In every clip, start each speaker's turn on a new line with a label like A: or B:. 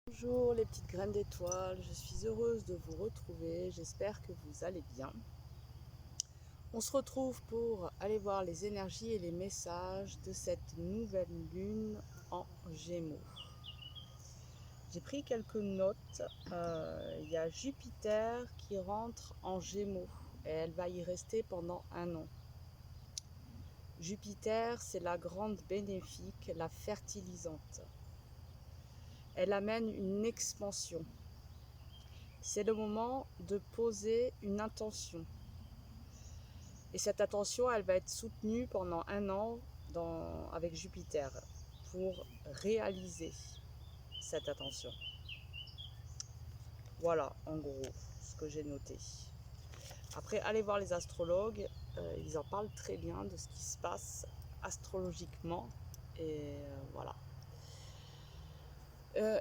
A: Bonjour les petites graines d'étoiles, je suis heureuse de vous retrouver, j'espère que vous allez bien. On se retrouve pour aller voir les énergies et les messages de cette nouvelle lune en Gémeaux. J'ai pris quelques notes, il y a Jupiter qui rentre en Gémeaux et elle va y rester pendant 1 an. Jupiter, c'est la grande bénéfique, la fertilisante. Elle amène une expansion. C'est le moment de poser une intention. Et cette intention, elle va être soutenue pendant 1 an avec Jupiter pour réaliser cette intention. Voilà, en gros, ce que j'ai noté. Après, allez voir les astrologues, ils en parlent très bien de ce qui se passe astrologiquement. Et voilà.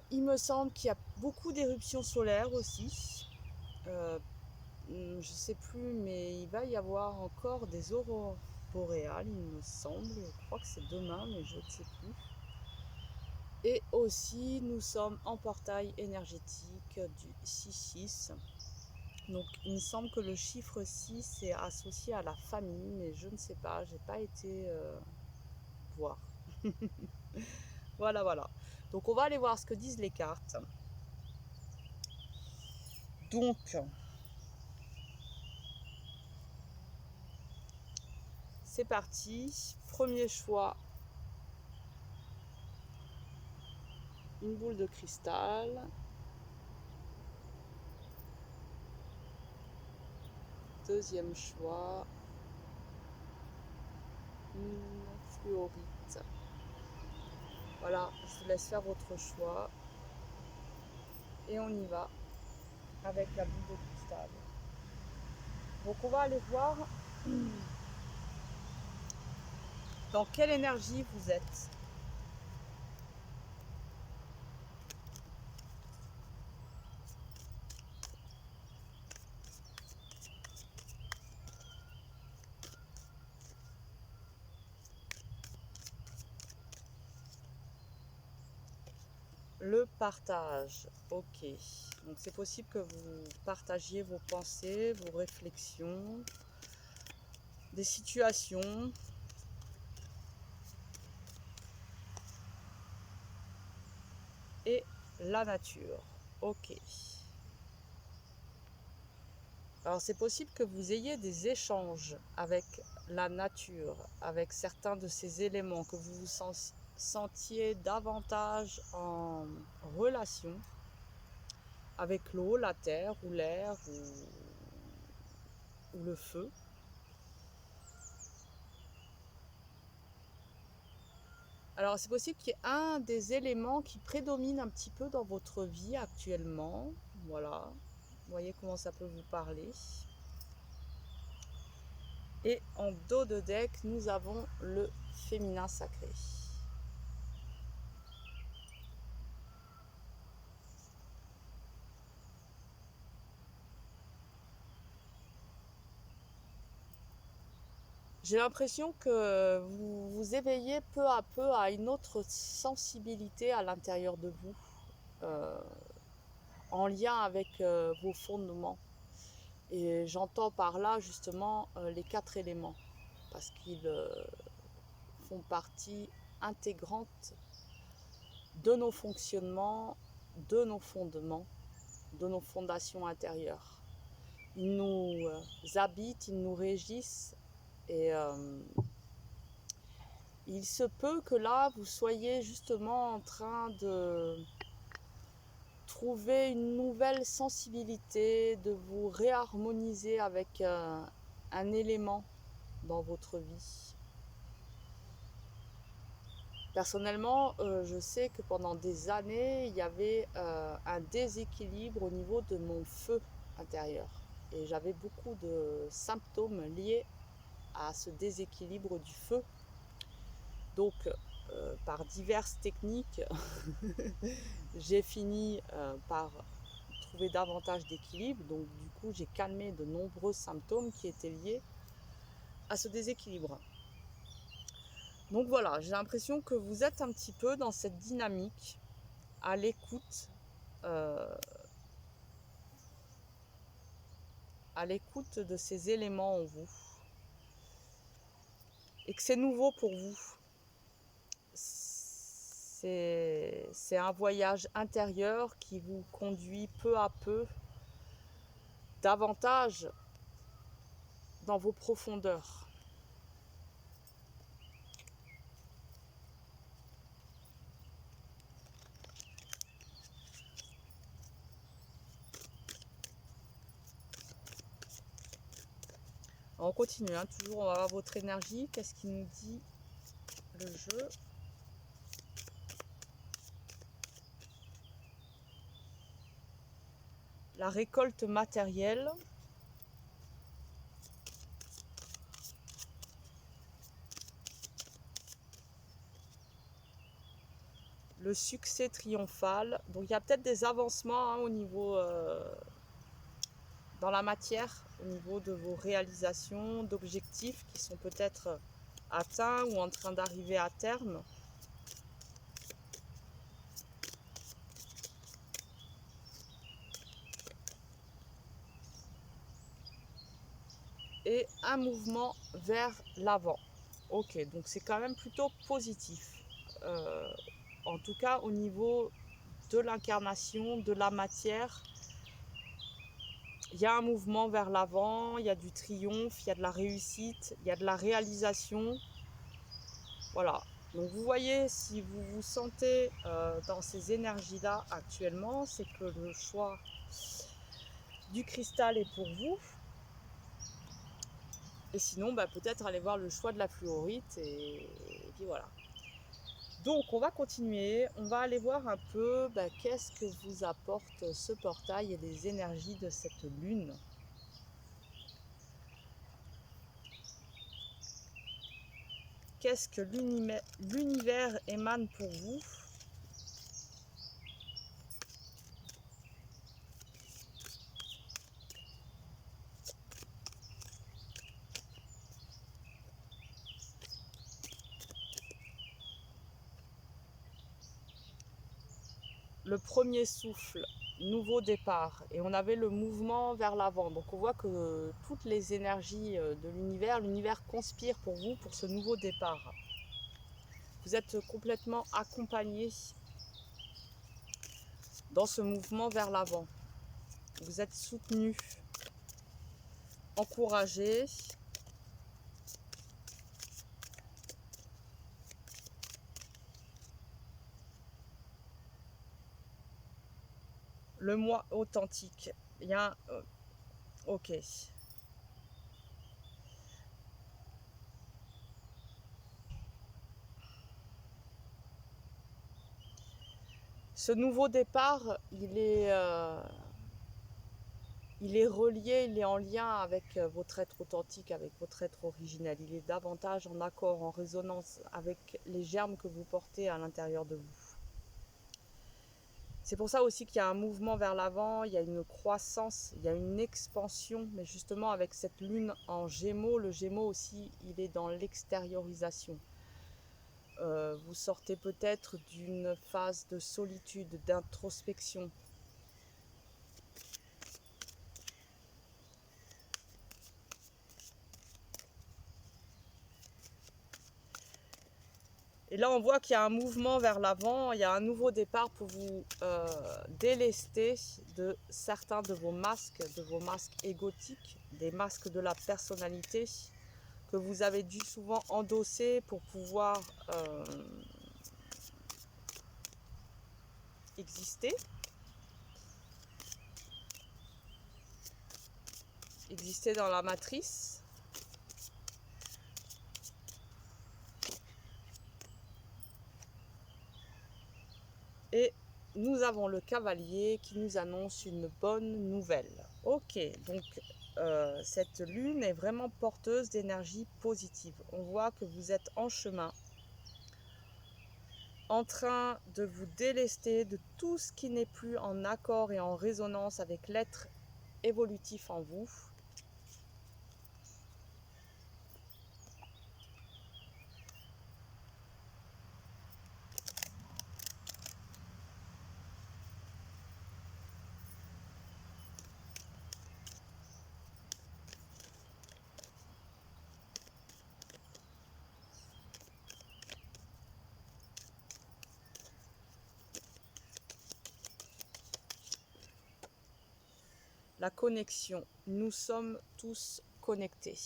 A: Il me semble qu'il y a beaucoup d'éruptions solaires aussi. Je sais plus, mais il va y avoir encore des aurores boréales, il me semble. Je crois que c'est demain, mais je ne sais plus. Et aussi, nous sommes en portail énergétique du 6-6. Donc, il me semble que le chiffre 6 est associé à la famille, mais je ne sais pas, j'ai pas été voir. Voilà, voilà. Donc, on va aller voir ce que disent les cartes. Donc, c'est parti. Premier choix, une boule de cristal. Deuxième choix, une fluorite. Voilà, je vous laisse faire votre choix. Et on y va avec la boule de cristal. Donc on va aller voir dans quelle énergie vous êtes. Le partage, ok. Donc c'est possible que vous partagiez vos pensées, vos réflexions, des situations. Et la nature, ok. Alors c'est possible que vous ayez des échanges avec la nature, avec certains de ces éléments, que vous vous sentiez davantage en relation avec l'eau, la terre ou l'air ou le feu. Alors c'est possible qu'il y ait un des éléments qui prédomine un petit peu dans votre vie actuellement. Voilà, vous voyez comment ça peut vous parler. Et en dos de deck, nous avons le féminin sacré. J'ai l'impression que vous vous éveillez peu à peu à une autre sensibilité à l'intérieur de vous, euh, en lien avec vos fondements. Et j'entends par là justement les 4 éléments, parce qu'ils font partie intégrante de nos fonctionnements, de nos fondements, de nos fondations intérieures. Ils nous habitent, ils nous régissent et il se peut que là, vous soyez justement en train de trouver une nouvelle sensibilité, de vous réharmoniser avec un élément dans votre vie. Personnellement, je sais que pendant des années, il y avait un déséquilibre au niveau de mon feu intérieur. Et j'avais beaucoup de symptômes liés à ce déséquilibre du feu. Donc, par diverses techniques, j'ai fini par trouver davantage d'équilibre. Donc, du coup, j'ai calmé de nombreux symptômes qui étaient liés à ce déséquilibre. Donc voilà, j'ai l'impression que vous êtes un petit peu dans cette dynamique, à l'écoute à l'écoute de ces éléments en vous et que c'est nouveau pour vous. C'est un voyage intérieur qui vous conduit peu à peu davantage dans vos profondeurs. On continue, hein, toujours on va voir votre énergie. Qu'est-ce qu'il nous dit le jeu? La récolte matérielle. Le succès triomphal. Donc il y a peut-être des avancements hein, au niveau dans la matière, au niveau de vos réalisations, d'objectifs qui sont peut-être atteints ou en train d'arriver à terme. Et un mouvement vers l'avant. Ok, donc c'est quand même plutôt positif. En tout cas au niveau de l'incarnation, de la matière, il y a un mouvement vers l'avant, il y a du triomphe, il y a de la réussite, il y a de la réalisation. Voilà. Donc vous voyez, si vous vous sentez dans ces énergies-là actuellement, c'est que le choix du cristal est pour vous. Et sinon, bah, peut-être aller voir le choix de la fluorite et puis voilà. Donc on va continuer, on va aller voir un peu bah, qu'est-ce que vous apporte ce portail et les énergies de cette lune. Qu'est-ce que l'univers émane pour vous? Le premier souffle, nouveau départ, et on avait le mouvement vers l'avant. Donc on voit que toutes les énergies de l'univers conspire pour vous pour ce nouveau départ. Vous êtes complètement accompagné dans ce mouvement vers l'avant. Vous êtes soutenu, encouragé. Le moi authentique. Il y a un... ok. Ce nouveau départ, il est relié, il est en lien avec votre être authentique, avec votre être originel. Il est davantage en accord, en résonance avec les germes que vous portez à l'intérieur de vous. C'est pour ça aussi qu'il y a un mouvement vers l'avant, il y a une croissance, il y a une expansion, mais justement avec cette lune en Gémeaux, le Gémeaux aussi, il est dans l'extériorisation. Vous sortez peut-être d'une phase de solitude, d'introspection. Et là, on voit qu'il y a un mouvement vers l'avant, il y a un nouveau départ pour vous délester de certains de vos masques égotiques, des masques de la personnalité que vous avez dû souvent endosser pour pouvoir exister dans la matrice. Et nous avons le cavalier qui nous annonce une bonne nouvelle. Ok, donc cette lune est vraiment porteuse d'énergie positive. On voit que vous êtes en chemin, en train de vous délester de tout ce qui n'est plus en accord et en résonance avec l'être évolutif en vous. la connexion. Nous sommes tous connectés.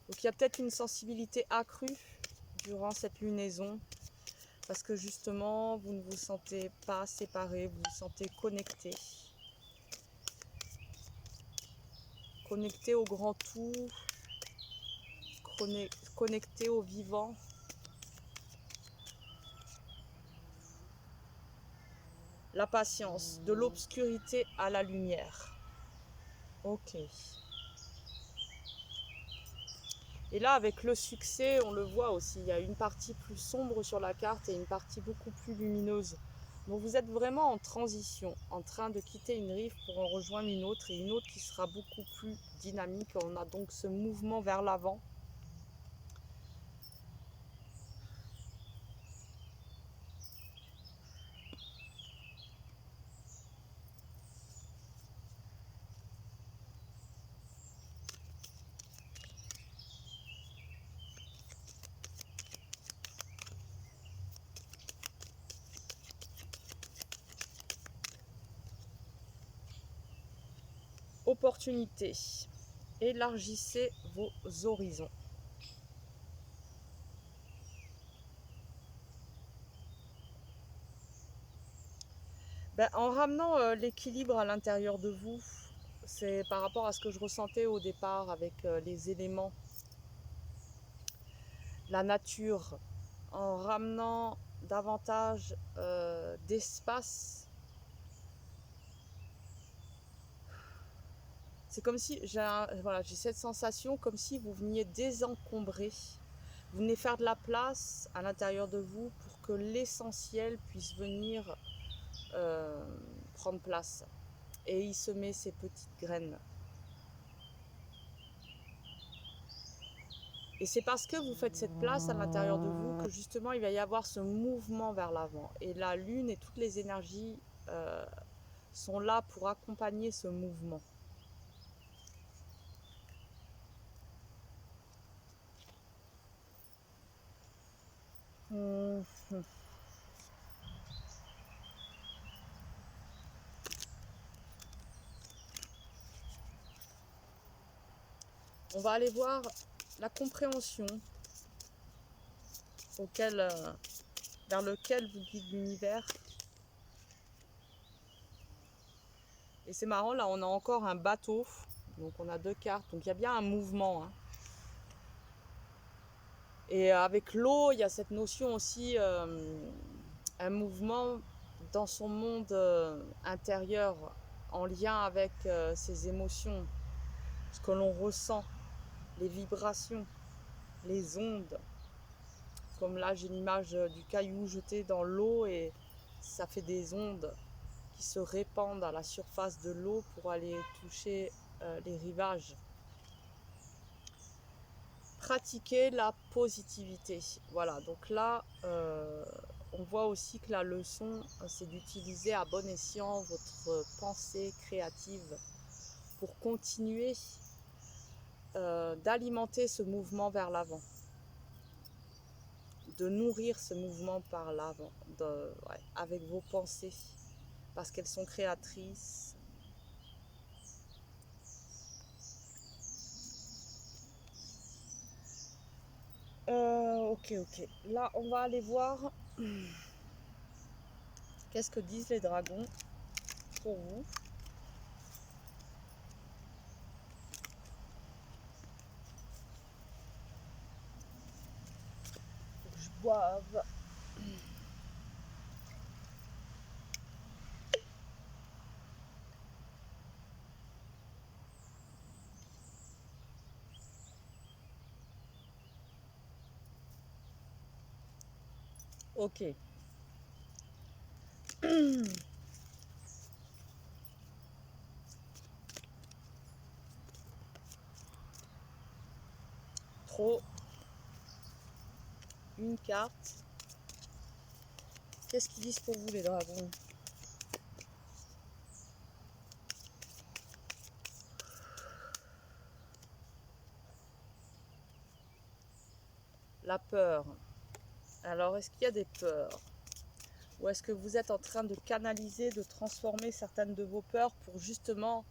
A: Donc il y a peut-être une sensibilité accrue durant cette lunaison, parce que justement, vous ne vous sentez pas séparés, vous vous sentez connectés. Connectés au grand tout, connectés au vivant. La patience, de l'obscurité à la lumière. Ok. Et là, avec le succès, on le voit aussi, il y a une partie plus sombre sur la carte et une partie beaucoup plus lumineuse. Donc vous êtes vraiment en transition, en train de quitter une rive pour en rejoindre une autre, et une autre qui sera beaucoup plus dynamique. On a donc ce mouvement vers l'avant. Opportunité. Élargissez vos horizons. Ben, en ramenant l'équilibre à l'intérieur de vous, c'est par rapport à ce que je ressentais au départ avec les éléments, la nature, en ramenant davantage d'espace. C'est comme si voilà, j'ai cette sensation comme si vous veniez désencombrer. Vous venez faire de la place à l'intérieur de vous pour que l'essentiel puisse venir prendre place et y semer ses petites graines. Et c'est parce que vous faites cette place à l'intérieur de vous que justement il va y avoir ce mouvement vers l'avant. Et la lune et toutes les énergies sont là pour accompagner ce mouvement. On va aller voir la compréhension vers lequel vous guide l'univers. Et c'est marrant, là on a encore un bateau, donc on a deux cartes, donc il y a bien un mouvement. Hein. Et avec l'eau, il y a cette notion aussi, un mouvement dans son monde intérieur, en lien avec ses émotions, ce que l'on ressent, les vibrations, les ondes. Comme là, j'ai l'image du caillou jeté dans l'eau et ça fait des ondes qui se répandent à la surface de l'eau pour aller toucher les rivages. Pratiquer la positivité. Voilà, donc là, on voit aussi que la leçon, c'est d'utiliser à bon escient votre pensée créative pour continuer d'alimenter ce mouvement vers l'avant, de nourrir ce mouvement par l'avant, avec vos pensées, parce qu'elles sont créatrices. Ok. Là, on va aller voir qu'est-ce que disent les dragons pour vous. Faut que je boive. Ok. Trop. Une carte. Qu'est-ce qu'ils disent pour vous les dragons? La peur. Alors, est-ce qu'il y a des peurs? Ou est-ce que vous êtes en train de canaliser, de transformer certaines de vos peurs pour justement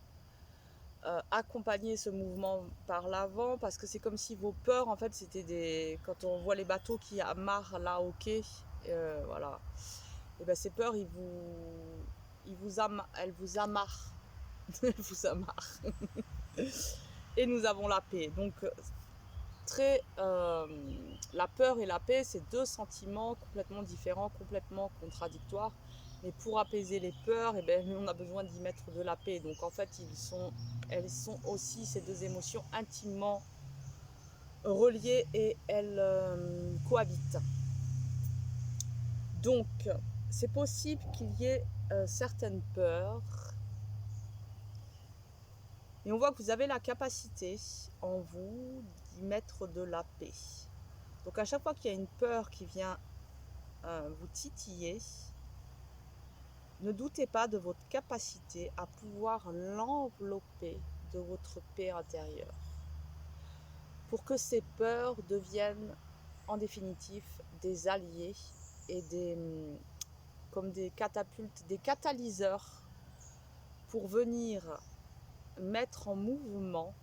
A: accompagner ce mouvement par l'avant? Parce que c'est comme si vos peurs, en fait, c'était des... Quand on voit les bateaux qui amarrent là au quai, voilà. Et ben ces peurs, elles vous amarrent. Elles vous amarrent. Et nous avons la paix. Donc, la peur et la paix, c'est deux sentiments complètement différents, complètement contradictoires. Mais pour apaiser les peurs, eh ben, on a besoin d'y mettre de la paix. Donc en fait, elles sont aussi, ces deux émotions, intimement reliées et elles cohabitent. Donc, c'est possible qu'il y ait certaines peurs. Et on voit que vous avez la capacité en vous d'y mettre de la paix. Donc à chaque fois qu'il y a une peur qui vient vous titiller, ne doutez pas de votre capacité à pouvoir l'envelopper de votre paix intérieure. Pour que ces peurs deviennent en définitive des alliés et comme des catapultes, des catalyseurs pour venir mettre en mouvement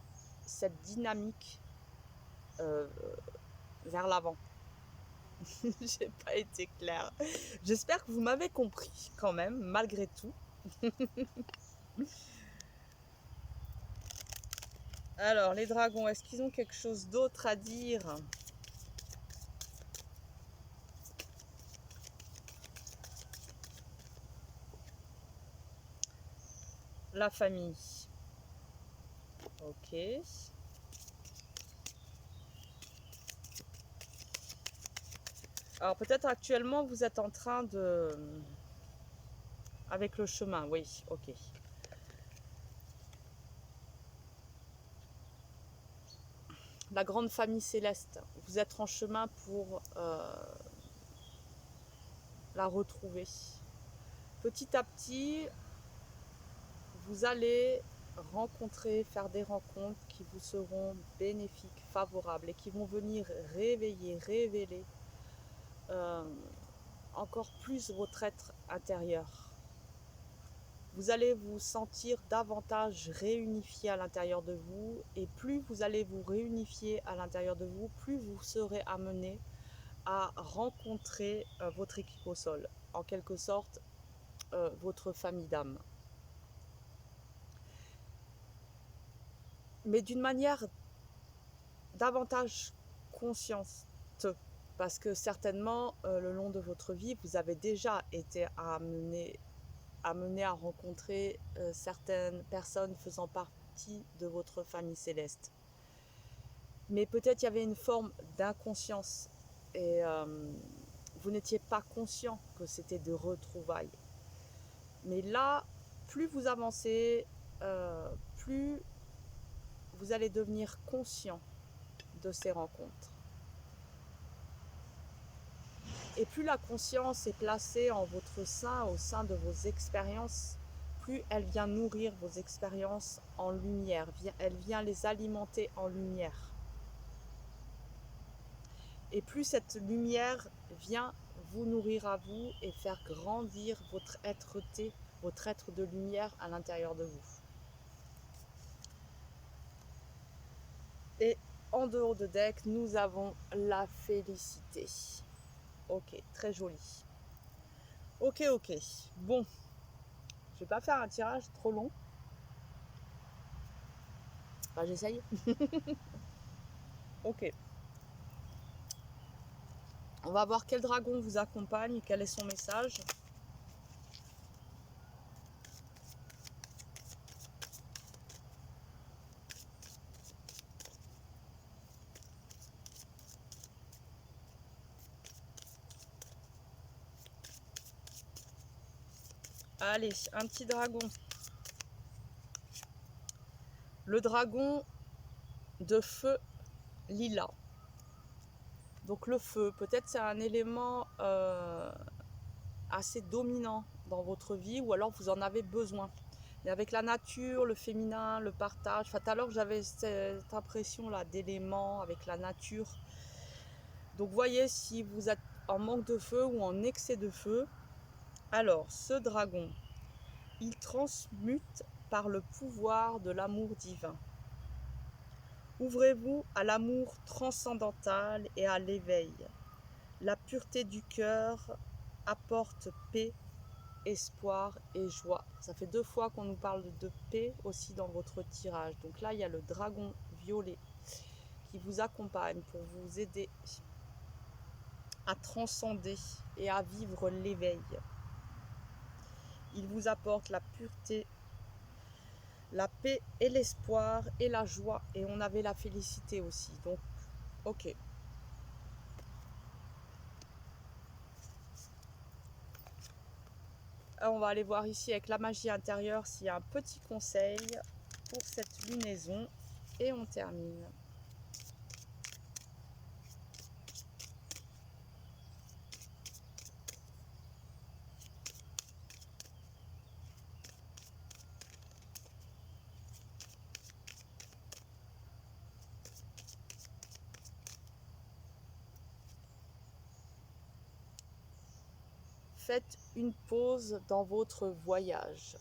A: cette dynamique vers l'avant. J'ai pas été claire. J'espère que vous m'avez compris quand même, malgré tout. Alors, les dragons, est-ce qu'ils ont quelque chose d'autre à dire? La famille. Ok. Alors, peut-être actuellement, vous êtes en train de... Avec le chemin, oui, ok. La grande famille céleste. Vous êtes en chemin pour la retrouver. Petit à petit, vous allez rencontrer, faire des rencontres qui vous seront bénéfiques, favorables et qui vont venir réveiller, révéler encore plus votre être intérieur. Vous allez vous sentir davantage réunifié à l'intérieur de vous et plus vous allez vous réunifier à l'intérieur de vous, plus vous serez amené à rencontrer votre équipe au sol, en quelque sorte votre famille d'âme. Mais d'une manière davantage consciente, parce que certainement le long de votre vie, vous avez déjà été amené à rencontrer certaines personnes faisant partie de votre famille céleste. Mais peut-être il y avait une forme d'inconscience et vous n'étiez pas conscient que c'était de retrouvailles. Mais là, plus vous avancez, plus vous allez devenir conscient de ces rencontres. Et plus la conscience est placée en votre sein, au sein de vos expériences, plus elle vient nourrir vos expériences en lumière, elle vient les alimenter en lumière. Et plus cette lumière vient vous nourrir à vous et faire grandir votre être-té, votre être de lumière à l'intérieur de vous. Et en dehors de deck, nous avons la félicité. Ok, très joli. Ok. Bon, je vais pas faire un tirage trop long. Enfin, j'essaye. Ok. On va voir quel dragon vous accompagne, quel est son message. Allez, un petit dragon. Le dragon de feu lilas. Donc le feu, peut-être c'est un élément assez dominant dans votre vie ou alors vous en avez besoin. Mais avec la nature, le féminin, le partage, enfin tout à l'heure j'avais cette impression là d'éléments avec la nature. Donc voyez si vous êtes en manque de feu ou en excès de feu, Alors, ce dragon, il transmute par le pouvoir de l'amour divin. Ouvrez-vous à l'amour transcendantal et à l'éveil. La pureté du cœur apporte paix, espoir et joie. Ça fait 2 fois qu'on nous parle de paix aussi dans votre tirage. Donc là, il y a le dragon violet qui vous accompagne pour vous aider à transcender et à vivre l'éveil. Il vous apporte la pureté, la paix et l'espoir et la joie. Et on avait la félicité aussi. Donc, ok. On va aller voir ici avec la magie intérieure s'il y a un petit conseil pour cette lunaison. Et on termine. Faites une pause dans votre voyage.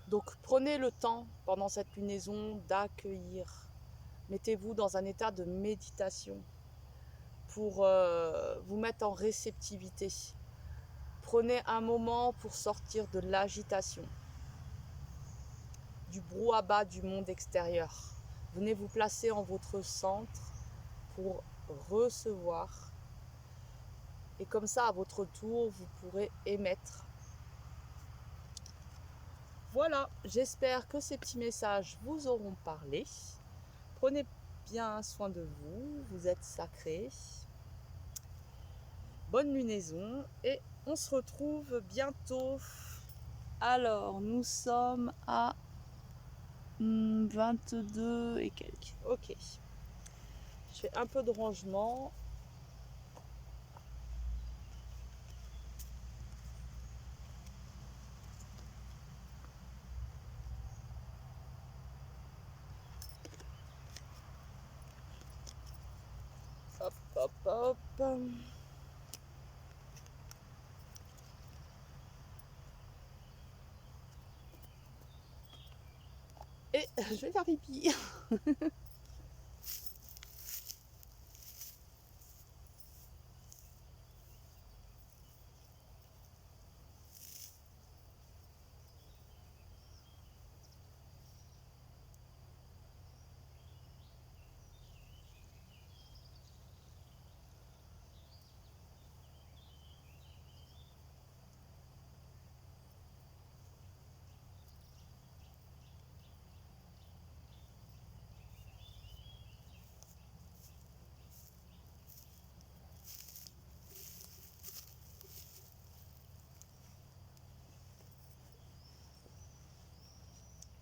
A: Donc prenez le temps pendant cette lunaison d'accueillir. Mettez-vous dans un état de méditation pour vous mettre en réceptivité. Prenez un moment pour sortir de l'agitation, du brouhaha du monde extérieur. Venez vous placer en votre centre pour recevoir. Et comme ça, à votre tour, vous pourrez émettre. Voilà, j'espère que ces petits messages vous auront parlé. Prenez bien soin de vous, vous êtes sacrés. Bonne lunaison et on se retrouve bientôt. Alors, nous sommes à 22 et quelques. Ok. Je fais un peu de rangement. Hop, hop, hop. Et je vais faire pipi.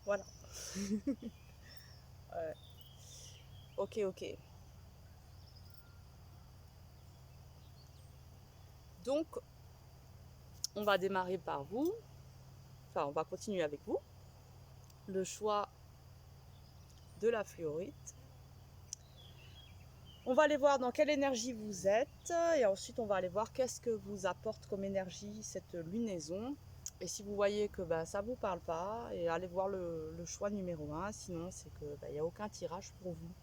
A: Voilà. Ouais. Ok, ok. Donc, on va démarrer par vous. Enfin, on va continuer avec vous. Le choix de la fluorite. On va aller voir dans quelle énergie vous êtes. Et ensuite, on va aller voir qu'est-ce que vous apporte comme énergie cette lunaison. Et si vous voyez que ça ne vous parle pas, et allez voir le choix numéro 1. Sinon, c'est qu'il n'y a aucun tirage pour vous.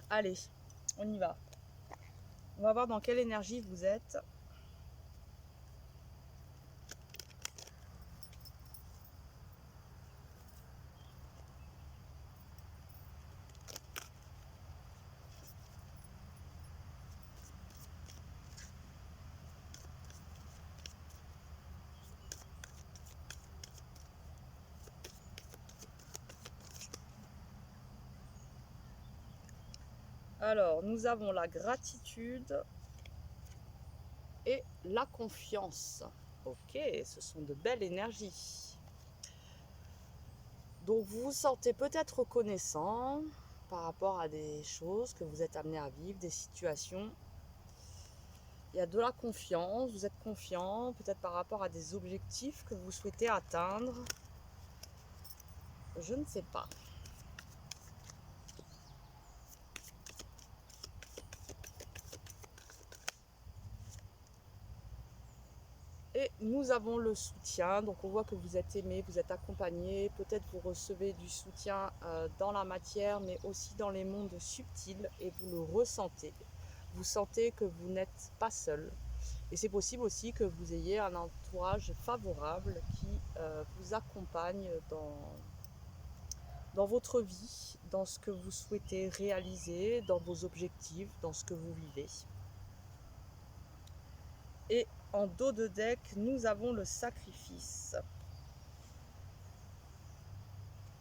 A: Allez, on y va. On va voir dans quelle énergie vous êtes. Alors, nous avons la gratitude et la confiance. Ok, ce sont de belles énergies. Donc, vous vous sentez peut-être reconnaissant par rapport à des choses que vous êtes amené à vivre, des situations. Il y a de la confiance, vous êtes confiant, peut-être par rapport à des objectifs que vous souhaitez atteindre. Je ne sais pas. nous avons le soutien, donc on voit que vous êtes aimé, vous êtes accompagné, peut-être vous recevez du soutien dans la matière, mais aussi dans les mondes subtils, et vous le ressentez. Vous sentez que vous n'êtes pas seul. Et c'est possible aussi que vous ayez un entourage favorable qui vous accompagne dans votre vie, dans ce que vous souhaitez réaliser, dans vos objectifs, dans ce que vous vivez. Et en dos de deck, nous avons le sacrifice.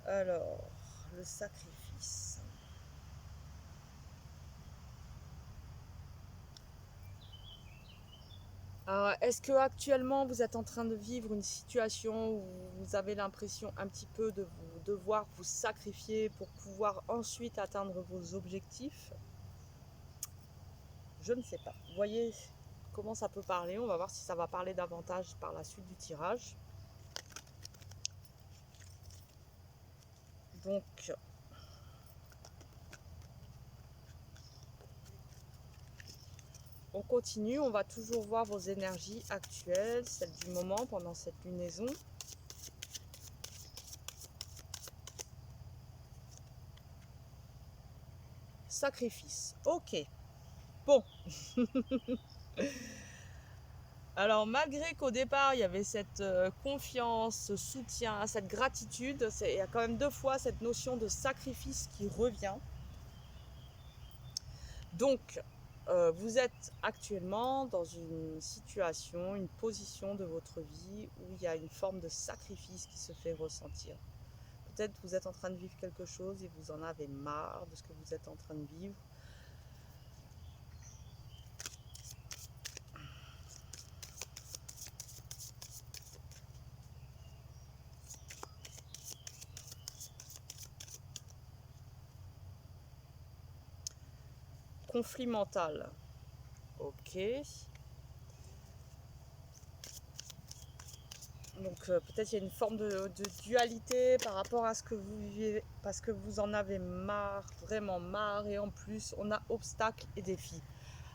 A: Alors, le sacrifice. Alors, est-ce que actuellement vous êtes en train de vivre une situation où vous avez l'impression un petit peu de vous devoir vous sacrifier pour pouvoir ensuite atteindre vos objectifs? Je ne sais pas. Vous voyez comment ça peut parler. On va voir si ça va parler davantage par la suite du tirage. Donc, on continue. On va toujours voir vos énergies actuelles, celles du moment pendant cette lunaison. Sacrifice. Ok. Bon. Alors, malgré qu'au départ, il y avait cette confiance, ce soutien, cette gratitude, il y a quand même 2 fois cette notion de sacrifice qui revient. Donc, vous êtes actuellement dans une situation, une position de votre vie où il y a une forme de sacrifice qui se fait ressentir. Peut-être vous êtes en train de vivre quelque chose et vous en avez marre de ce que vous êtes en train de vivre. Conflit mental. Ok. Donc peut-être il y a une forme de dualité par rapport à ce que vous vivez, parce que vous en avez marre, vraiment marre, et en plus on a obstacles et défis.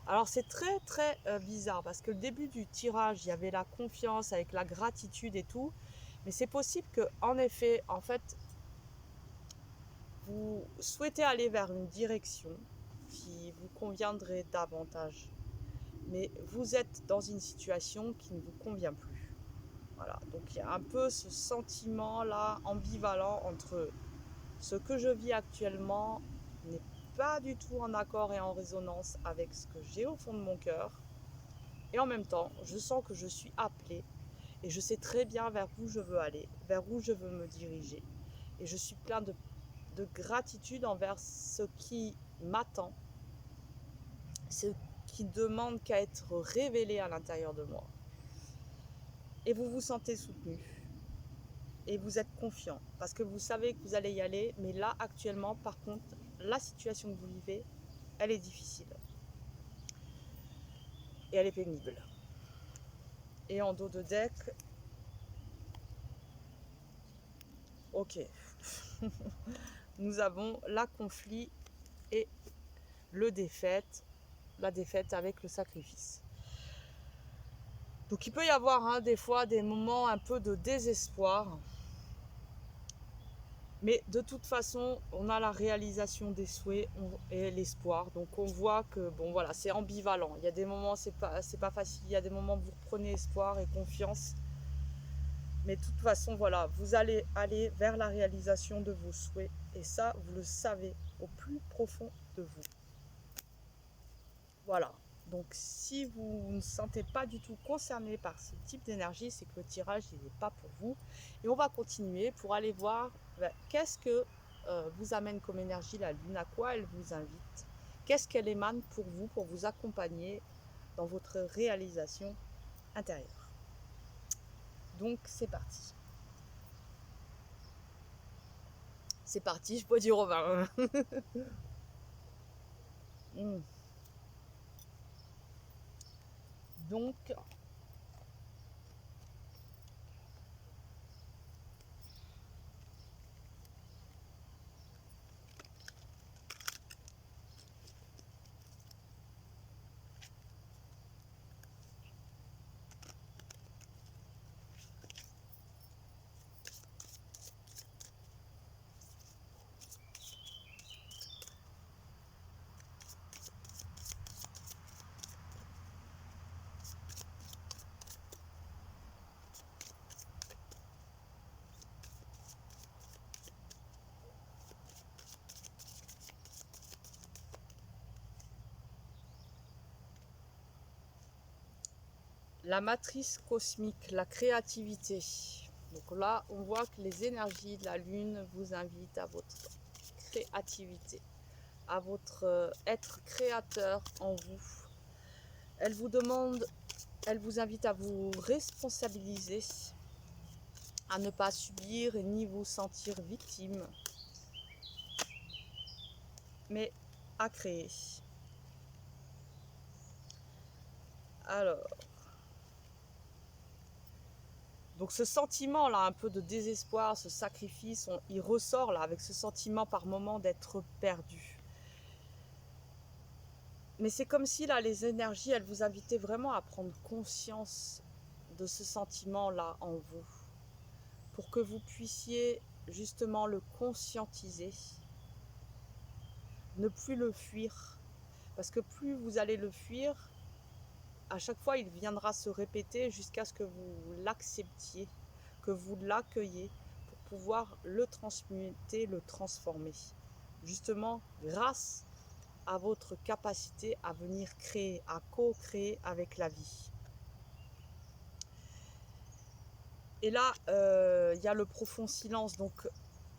A: Alors c'est très très bizarre, parce que le début du tirage, il y avait la confiance avec la gratitude et tout, mais c'est possible que en effet, en fait, vous souhaitez aller vers une direction qui vous conviendrait davantage, mais vous êtes dans une situation qui ne vous convient plus. Voilà, donc il y a un peu ce sentiment-là ambivalent entre ce que je vis actuellement n'est pas du tout en accord et en résonance avec ce que j'ai au fond de mon cœur. Et en même temps, je sens que je suis appelée et je sais très bien vers où je veux aller, vers où je veux me diriger. Et je suis plein de gratitude envers ce qui m'attend, ce qui demande qu'à être révélé à l'intérieur de moi. Et vous vous sentez soutenu. Et vous êtes confiant parce que vous savez que vous allez y aller, mais là actuellement par contre la situation que vous vivez, elle est difficile et elle est pénible. Et en dos de deck, ok, nous avons la conflit et la défaite avec le sacrifice. Donc il peut y avoir des fois des moments un peu de désespoir. Mais de toute façon, on a la réalisation des souhaits et l'espoir. Donc on voit que bon voilà, c'est ambivalent. Il y a des moments c'est pas facile, il y a des moments où vous reprenez espoir et confiance. Mais de toute façon, voilà, vous allez aller vers la réalisation de vos souhaits. Et ça, vous le savez au plus profond de vous. Voilà. Donc si vous ne sentez pas du tout concerné par ce type d'énergie, c'est que le tirage n'est pas pour vous. Et on va continuer pour aller voir qu'est-ce que vous amène comme énergie la lune, à quoi elle vous invite, qu'est-ce qu'elle émane pour vous accompagner dans votre réalisation intérieure. Donc c'est parti. C'est parti, je bois du revin. Donc la matrice cosmique, la créativité. Donc là, on voit que les énergies de la Lune vous invitent à votre créativité, à votre être créateur en vous. Elle vous demande, elle vous invite à vous responsabiliser, à ne pas subir et ni vous sentir victime, mais à créer. Alors, donc ce sentiment là, un peu de désespoir, ce sacrifice, il ressort là avec ce sentiment par moment d'être perdu. Mais c'est comme si là, les énergies, elles vous invitaient vraiment à prendre conscience de ce sentiment là en vous, pour que vous puissiez justement le conscientiser, ne plus le fuir, parce que plus vous allez le fuir, à chaque fois il viendra se répéter jusqu'à ce que vous l'acceptiez, que vous l'accueillez pour pouvoir le transmuter, le transformer. Justement, grâce à votre capacité à venir créer, à co-créer avec la vie. Et là, il y a le profond silence. Donc,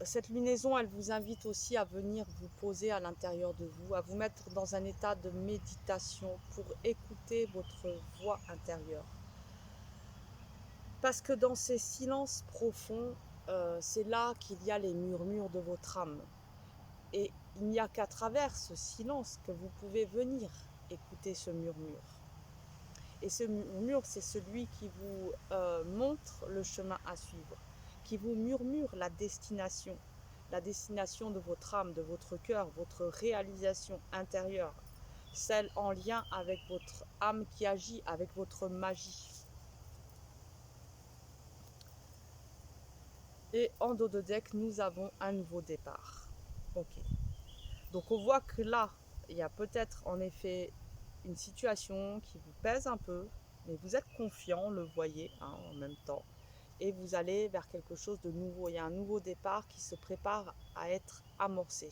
A: cette lunaison, elle vous invite aussi à venir vous poser à l'intérieur de vous, à vous mettre dans un état de méditation pour écouter votre voix intérieure. Parce que dans ces silences profonds, c'est là qu'il y a les murmures de votre âme. Et il n'y a qu'à travers ce silence que vous pouvez venir écouter ce murmure. Et ce murmure, c'est celui qui vous montre le chemin à suivre, qui vous murmure la destination de votre âme, de votre cœur, votre réalisation intérieure, celle en lien avec votre âme qui agit, avec votre magie. Et en dos de deck, nous avons un nouveau départ. Ok. Donc on voit que là, il y a peut-être en effet une situation qui vous pèse un peu, mais vous êtes confiant, le voyez en même temps, et vous allez vers quelque chose de nouveau. Il y a un nouveau départ qui se prépare à être amorcé.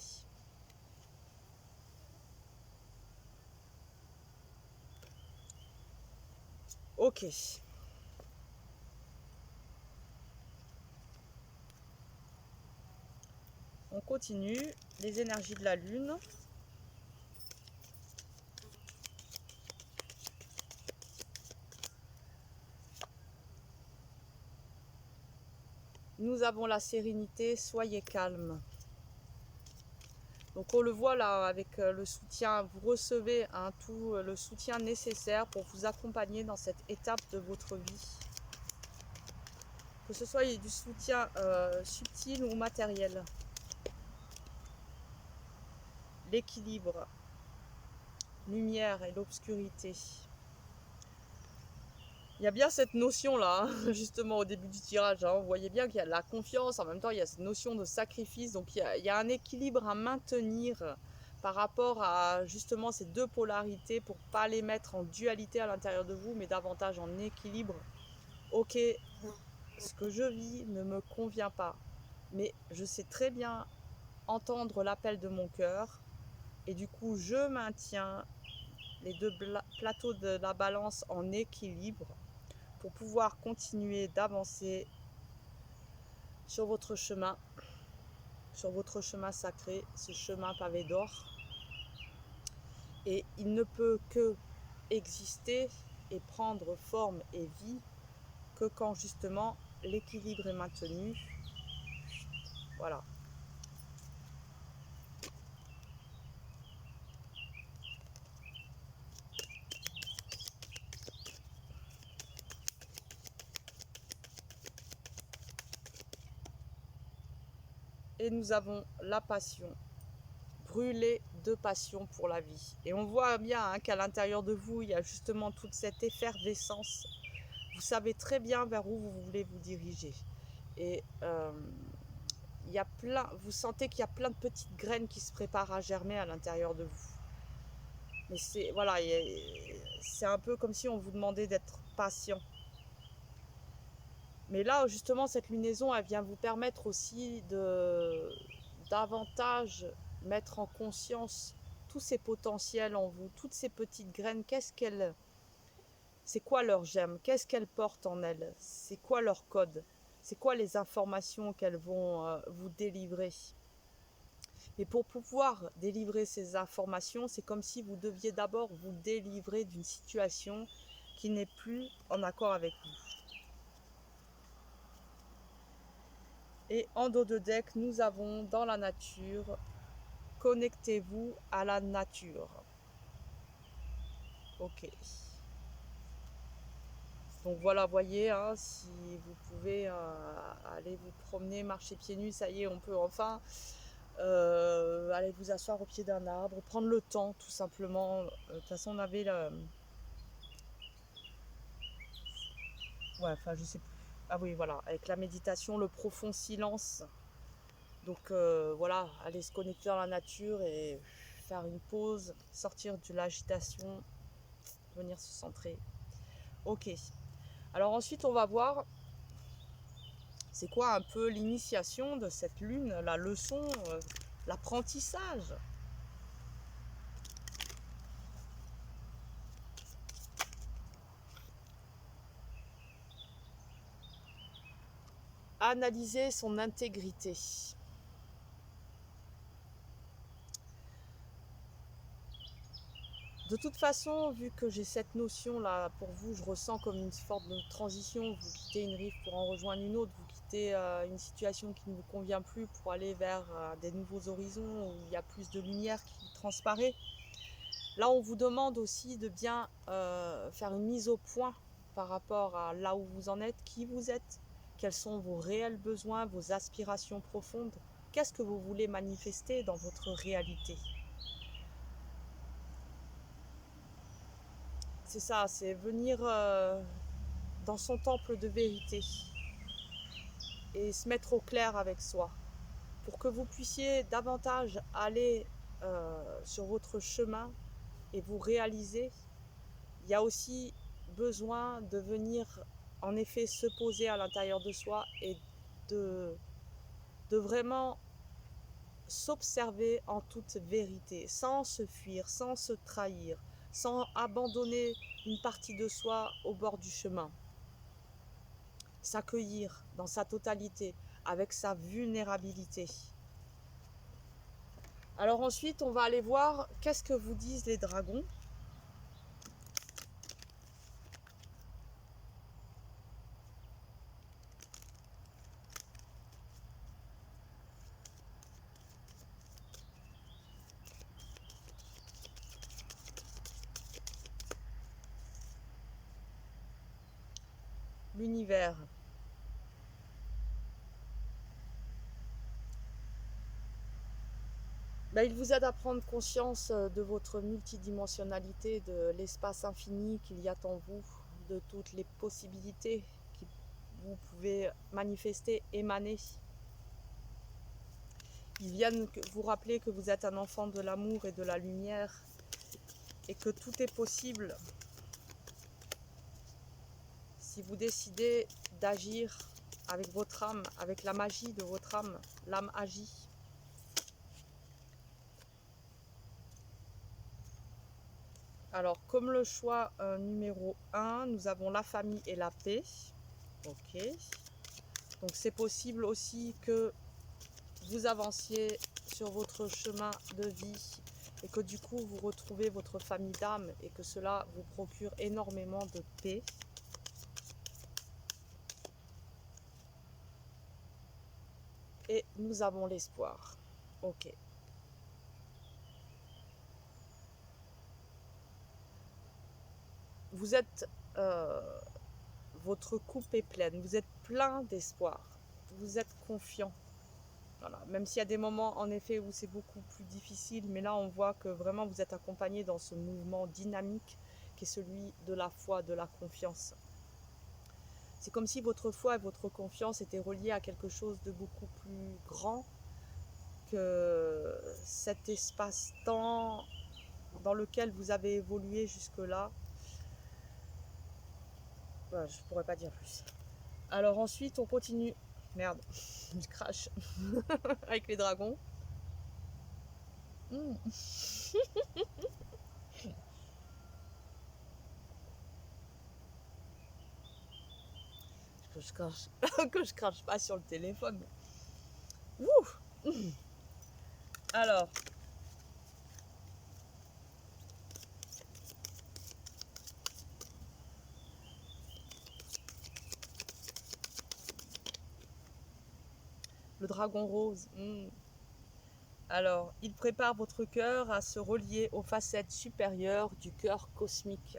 A: Ok. On continue. Les énergies de la Lune. Nous avons la sérénité, soyez calme. Donc on le voit là avec le soutien, vous recevez tout le soutien nécessaire pour vous accompagner dans cette étape de votre vie. Que ce soit du soutien subtil ou matériel. L'équilibre, lumière et l'obscurité. Il y a bien cette notion là, hein, justement au début du tirage, hein, vous voyez bien qu'il y a de la confiance, en même temps il y a cette notion de sacrifice, donc il y a un équilibre à maintenir par rapport à justement ces deux polarités pour ne pas les mettre en dualité à l'intérieur de vous, mais davantage en équilibre. Ok, ce que je vis ne me convient pas, mais je sais très bien entendre l'appel de mon cœur, et du coup je maintiens les deux plateaux de la balance en équilibre pour pouvoir continuer d'avancer sur votre chemin sacré, ce chemin pavé d'or. Et il ne peut que exister et prendre forme et vie que quand justement l'équilibre est maintenu. Voilà. Et nous avons la passion, brûler de passion pour la vie. Et on voit bien qu'à l'intérieur de vous, il y a justement toute cette effervescence. Vous savez très bien vers où vous voulez vous diriger. Et il y a vous sentez qu'il y a plein de petites graines qui se préparent à germer à l'intérieur de vous. Mais c'est voilà, c'est un peu comme si on vous demandait d'être patient. Mais là, justement, cette lunaison, elle vient vous permettre aussi de davantage mettre en conscience tous ces potentiels en vous, toutes ces petites graines. C'est quoi leur gemme? Qu'est-ce qu'elles portent en elles? C'est quoi leur code? C'est quoi les informations qu'elles vont vous délivrer? Et pour pouvoir délivrer ces informations, c'est comme si vous deviez d'abord vous délivrer d'une situation qui n'est plus en accord avec vous. Et en dos de deck, nous avons dans la nature, connectez-vous à la nature. Ok. Donc voilà, voyez, hein, si vous pouvez aller vous promener, marcher pieds nus, ça y est, on peut enfin aller vous asseoir au pied d'un arbre, prendre le temps tout simplement. De toute façon, on avait le... Ouais, enfin, je sais plus. Ah oui, voilà, avec la méditation, le profond silence. Donc voilà, aller se connecter dans la nature et faire une pause, sortir de l'agitation, venir se centrer. Ok. Alors ensuite, on va voir c'est quoi un peu l'initiation de cette lune, la leçon, l'apprentissage. Analyser son intégrité. De toute façon, vu que j'ai cette notion-là, pour vous, je ressens comme une forme de transition. Vous quittez une rive pour en rejoindre une autre, vous quittez une situation qui ne vous convient plus pour aller vers des nouveaux horizons où il y a plus de lumière qui transparaît. Là, on vous demande aussi de bien faire une mise au point par rapport à là où vous en êtes, qui vous êtes, quels sont vos réels besoins, vos aspirations profondes, qu'est-ce que vous voulez manifester dans votre réalité. C'est ça, c'est venir dans son temple de vérité et se mettre au clair avec soi pour que vous puissiez davantage aller sur votre chemin et vous réaliser. Il y a aussi besoin de venir en effet se poser à l'intérieur de soi et de vraiment s'observer en toute vérité, sans se fuir, sans se trahir, sans abandonner une partie de soi au bord du chemin. S'accueillir dans sa totalité, avec sa vulnérabilité. Alors ensuite, on va aller voir qu'est-ce que vous disent les dragons. L'univers. Il vous aide à prendre conscience de votre multidimensionnalité, de l'espace infini qu'il y a en vous, de toutes les possibilités que vous pouvez manifester, émaner. Ils viennent vous rappeler que vous êtes un enfant de l'amour et de la lumière et que tout est possible si vous décidez d'agir avec votre âme, avec la magie de votre âme. L'âme agit. Alors, comme le choix numéro 1, nous avons la famille et la paix. Ok. Donc, c'est possible aussi que vous avanciez sur votre chemin de vie et que du coup, vous retrouvez votre famille d'âme et que cela vous procure énormément de paix. Et nous avons l'espoir. Ok. Vous êtes... votre coupe est pleine. Vous êtes plein d'espoir. Vous êtes confiant. Voilà. Même s'il y a des moments, en effet, où c'est beaucoup plus difficile. Mais là, on voit que vraiment, vous êtes accompagné dans ce mouvement dynamique qui est celui de la foi, de la confiance. C'est comme si votre foi et votre confiance étaient reliées à quelque chose de beaucoup plus grand que cet espace-temps dans lequel vous avez évolué jusque-là. Voilà, je pourrais pas dire plus. Alors ensuite, on continue. Merde, je crache avec les dragons. Mmh. je crache, que je crache pas sur le téléphone. Ouh. Alors, le dragon rose. Alors, il prépare votre cœur à se relier aux facettes supérieures du cœur cosmique.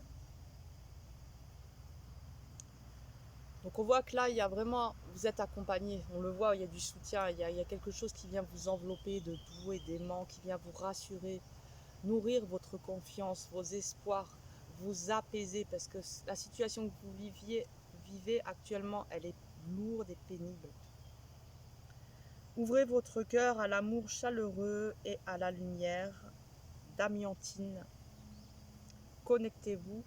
A: Donc on voit que là, il y a vraiment, vous êtes accompagné, on le voit, il y a du soutien, il y a quelque chose qui vient vous envelopper de doux et d'aimant, qui vient vous rassurer, nourrir votre confiance, vos espoirs, vous apaiser, parce que la situation que vous vivez actuellement, elle est lourde et pénible. Ouvrez votre cœur à l'amour chaleureux et à la lumière d'Amiantine. Connectez-vous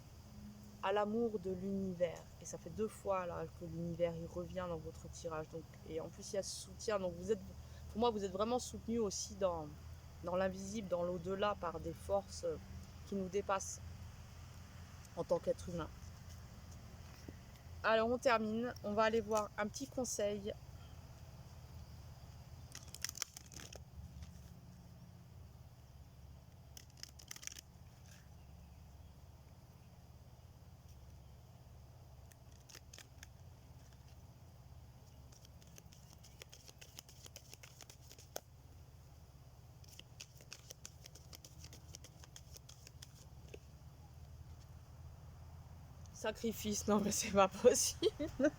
A: à l'amour de l'univers. Et ça fait 2 fois là que l'univers il revient dans votre tirage. Donc, et en plus il y a ce soutien. Donc vous êtes, pour moi, vous êtes vraiment soutenu aussi dans l'invisible, dans l'au-delà, par des forces qui nous dépassent en tant qu'être humain. Alors on termine. On va aller voir un petit conseil. Sacrifice, non mais c'est pas possible.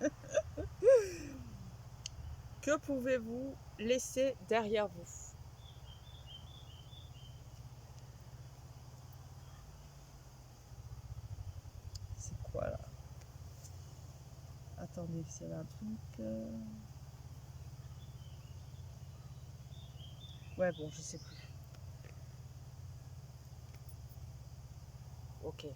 A: Que pouvez-vous laisser derrière vous? C'est quoi là? Attendez, c'est un truc. Ouais, bon, je sais plus. Ok.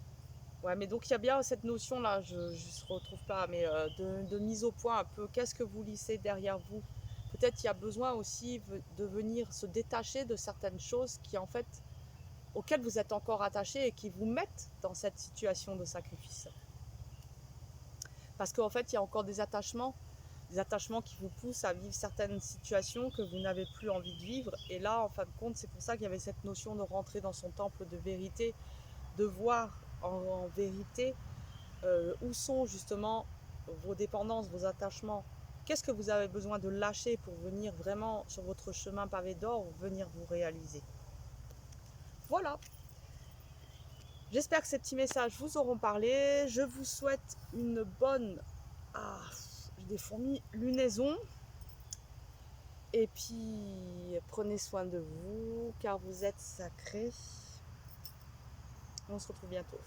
A: Ouais, mais donc il y a bien cette notion-là, je ne retrouve pas, mais de mise au point un peu. Qu'est-ce que vous laissez derrière vous? Peut-être il y a besoin aussi de venir se détacher de certaines choses qui, en fait, auxquelles vous êtes encore attaché et qui vous mettent dans cette situation de sacrifice. Parce qu'en fait, il y a encore des attachements qui vous poussent à vivre certaines situations que vous n'avez plus envie de vivre. Et là, en fin de compte, c'est pour ça qu'il y avait cette notion de rentrer dans son temple de vérité, de voir en vérité où sont justement vos dépendances, vos attachements. Qu'est-ce que vous avez besoin de lâcher pour venir vraiment sur votre chemin pavé d'or, venir vous réaliser. Voilà. J'espère que ces petits messages vous auront parlé. Je vous souhaite une bonne... Ah, j'ai des fourmis, lunaison. Et puis, prenez soin de vous, car vous êtes sacrés. On se retrouve bientôt.